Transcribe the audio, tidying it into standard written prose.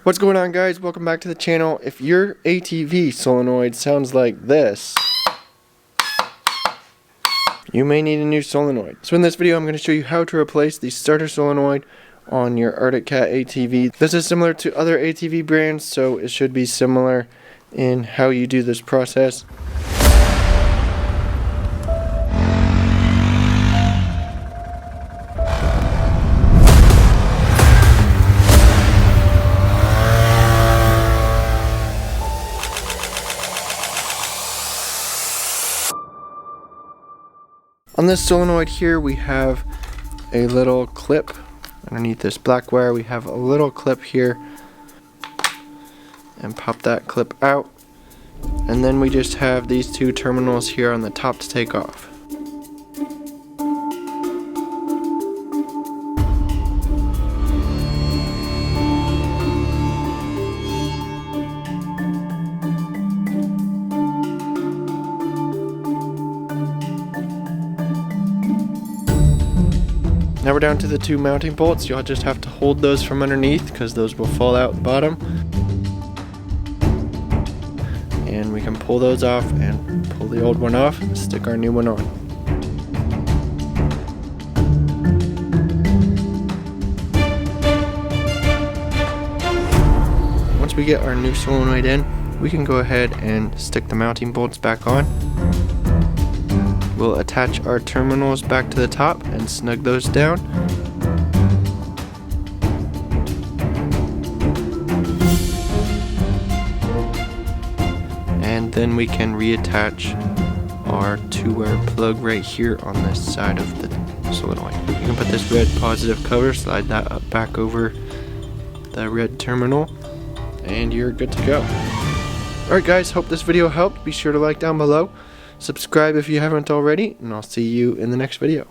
What's going on, guys? Welcome back to the channel. If your ATV solenoid sounds like this, you may need a new solenoid. So in this video I'm going to show you how to replace the starter solenoid on your Arctic Cat ATV. This is similar to other ATV brands, so it should be similar in how you do this process. On this solenoid here, we have a little clip. Underneath this black wire, we have a little clip here. And pop that clip out. And then we just have these two terminals here on the top to take off. Now we're down to the two mounting bolts. You'll just have to hold those from underneath because those will fall out the bottom. And we can pull those off and pull the old one off and stick our new one on. Once we get our new solenoid in, we can go ahead and stick the mounting bolts back on. We'll attach our terminals back to the top and snug those down. And then we can reattach our 2-wire plug right here on this side of the solenoid. You can put this red positive cover, slide that up back over the red terminal, and you're good to go. Alright guys, hope this video helped. Be sure to like down below. Subscribe if you haven't already, and I'll see you in the next video.